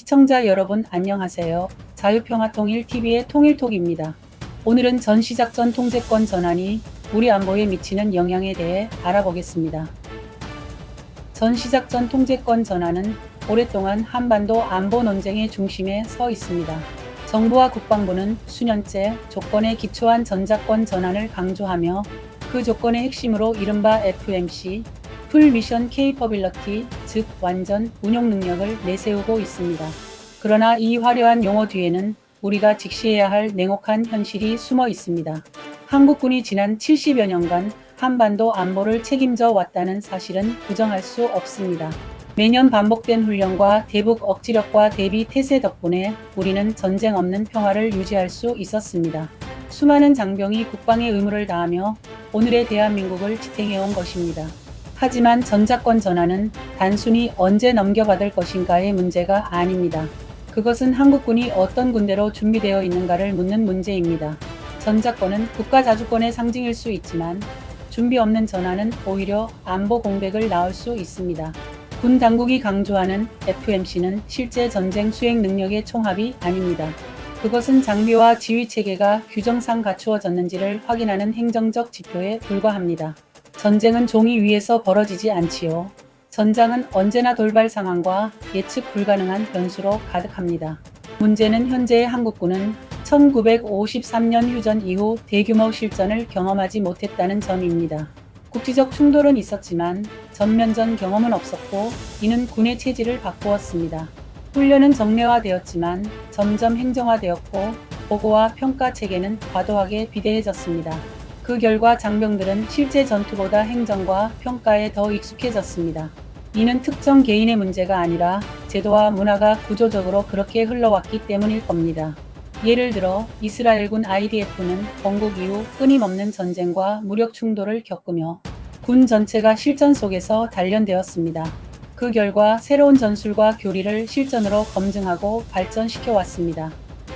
시청자 여러분 안녕하세요. 자유평화통일TV의 통일톡입니다. 오늘은 전시작전 통제권 전환이 우리 안보에 미치는 영향에 대해 알아보겠습니다. 전시작전 통제권 전환은 오랫동안 한반도 안보 논쟁의 중심에 서 있습니다. 정부와 국방부는 수년째 조건에 기초한 전작권 전환을 강조하며 그 조건의 핵심으로 이른바 FMC, 풀 미션 케이퍼빌러티, 즉 완전 운용 능력을 내세우고 있습니다. 그러나 이 화려한 용어 뒤에는 우리가 직시해야 할 냉혹한 현실이 숨어 있습니다. 한국군이 지난 70여 년간 한반도 안보를 책임져 왔다는 사실은 부정할 수 없습니다. 매년 반복된 훈련과 대북 억지력과 대비 태세 덕분에 우리는 전쟁 없는 평화를 유지할 수 있었습니다. 수많은 장병이 국방의 의무를 다하며 오늘의 대한민국을 지탱해온 것입니다. 하지만 전작권 전환은 단순히 언제 넘겨받을 것인가의 문제가 아닙니다. 그것은 한국군이 어떤 군대로 준비되어 있는가를 묻는 문제입니다. 전작권은 국가 자주권의 상징일 수 있지만 준비 없는 전환은 오히려 안보 공백을 낳을 수 있습니다. 군 당국이 강조하는 FMC는 실제 전쟁 수행 능력의 총합이 아닙니다. 그것은 장비와 지휘 체계가 규정상 갖추어졌는지를 확인하는 행정적 지표에 불과합니다. 전쟁은 종이 위에서 벌어지지 않지요. 전장은 언제나 돌발 상황과 예측 불가능한 변수로 가득합니다. 문제는 현재의 한국군은 1953년 휴전 이후 대규모 실전을 경험하지 못했다는 점입니다. 국지적 충돌은 있었지만 전면전 경험은 없었고 이는 군의 체질을 바꾸었습니다. 훈련은 정례화되었지만 점점 행정화되었고 보고와 평가 체계는 과도하게 비대해졌습니다. 그 결과 장병들은 실제 전투보다 행정과 평가에 더 익숙해졌습니다. 이는 특정 개인의 문제가 아니라 제도와 문화가 구조적으로 그렇게 흘러왔기 때문일 겁니다. 예를 들어 이스라엘군 IDF는 건국 이후 끊임없는 전쟁과 무력 충돌을 겪으며 군 전체가 실전 속에서 단련되었습니다. 그 결과 새로운 전술과 교리를 실전으로 검증하고 발전시켜 왔습니다.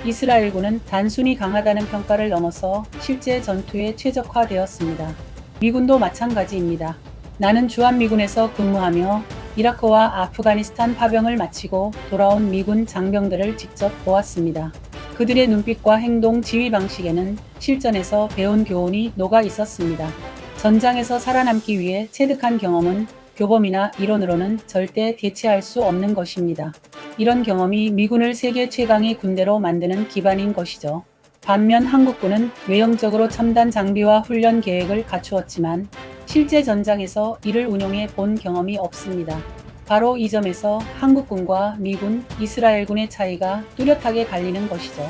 이스라엘군은 단순히 강하다는 평가를 넘어서 실제 전투에 최적화되었습니다. 미군도 마찬가지입니다. 나는 주한미군에서 근무하며 이라크와 아프가니스탄 파병을 마치고 돌아온 미군 장병들을 직접 보았습니다. 그들의 눈빛과 행동, 지휘 방식에는 실전에서 배운 교훈이 녹아 있었습니다. 전장에서 살아남기 위해 체득한 경험은 교범이나 이론으로는 절대 대체할 수 없는 것입니다. 이런 경험이 미군을 세계 최강의 군대로 만드는 기반인 것이죠. 반면 한국군은 외형적으로 첨단 장비와 훈련 계획을 갖추었지만 실제 전장에서 이를 운용해 본 경험이 없습니다. 바로 이 점에서 한국군과 미군, 이스라엘군의 차이가 뚜렷하게 갈리는 것이죠.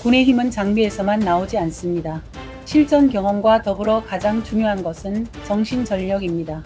군의 힘은 장비에서만 나오지 않습니다. 실전 경험과 더불어 가장 중요한 것은 정신전력입니다.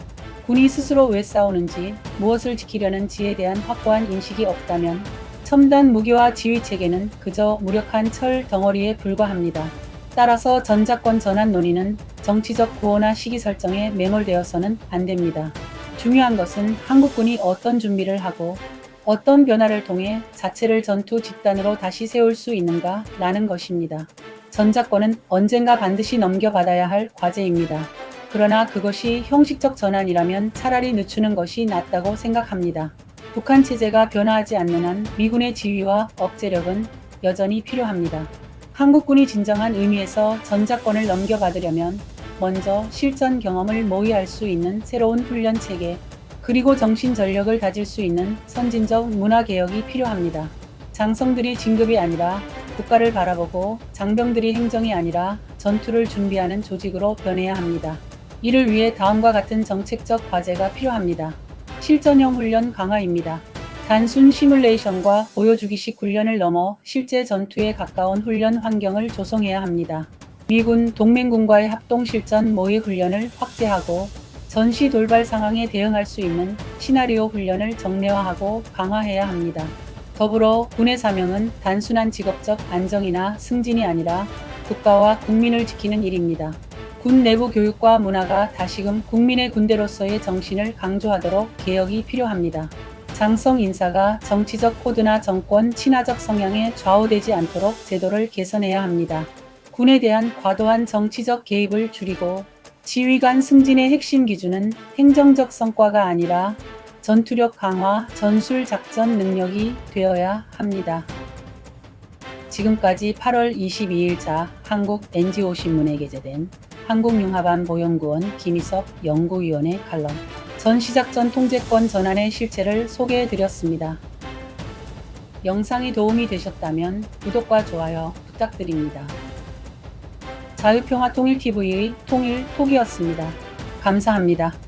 군이 스스로 왜 싸우는지, 무엇을 지키려는지에 대한 확고한 인식이 없다면 첨단 무기와 지휘 체계는 그저 무력한 철 덩어리에 불과합니다. 따라서 전작권 전환 논의는 정치적 구호나 시기 설정에 매몰되어서는 안 됩니다. 중요한 것은 한국군이 어떤 준비를 하고 어떤 변화를 통해 자체를 전투 집단으로 다시 세울 수 있는가라는 것입니다. 전작권은 언젠가 반드시 넘겨받아야 할 과제입니다. 그러나 그것이 형식적 전환이라면 차라리 늦추는 것이 낫다고 생각합니다. 북한 체제가 변화하지 않는 한 미군의 지휘와 억제력은 여전히 필요합니다. 한국군이 진정한 의미에서 전작권을 넘겨받으려면 먼저 실전 경험을 모의할 수 있는 새로운 훈련 체계, 그리고 정신 전력을 다질 수 있는 선진적 문화 개혁이 필요합니다. 장성들이 진급이 아니라 국가를 바라보고 장병들이 행정이 아니라 전투를 준비하는 조직으로 변해야 합니다. 이를 위해 다음과 같은 정책적 과제가 필요합니다. 실전형 훈련 강화입니다. 단순 시뮬레이션과 보여주기식 훈련을 넘어 실제 전투에 가까운 훈련 환경을 조성해야 합니다. 미군, 동맹군과의 합동 실전 모의 훈련을 확대하고 전시 돌발 상황에 대응할 수 있는 시나리오 훈련을 정례화하고 강화해야 합니다. 더불어 군의 사명은 단순한 직업적 안정이나 승진이 아니라 국가와 국민을 지키는 일입니다. 군 내부 교육과 문화가 다시금 국민의 군대로서의 정신을 강조하도록 개혁이 필요합니다. 장성 인사가 정치적 코드나 정권 친화적 성향에 좌우되지 않도록 제도를 개선해야 합니다. 군에 대한 과도한 정치적 개입을 줄이고 지휘관 승진의 핵심 기준은 행정적 성과가 아니라 전투력 강화, 전술 작전 능력이 되어야 합니다. 지금까지 8월 22일자 한국 NGO 신문에 게재된 한국융합안보연구원 김희석 연구위원의 칼럼 전시작전 통제권 전환의 실체를 소개해드렸습니다. 영상이 도움이 되셨다면 구독과 좋아요 부탁드립니다. 자유평화통일TV의 통일톡이었습니다. 감사합니다.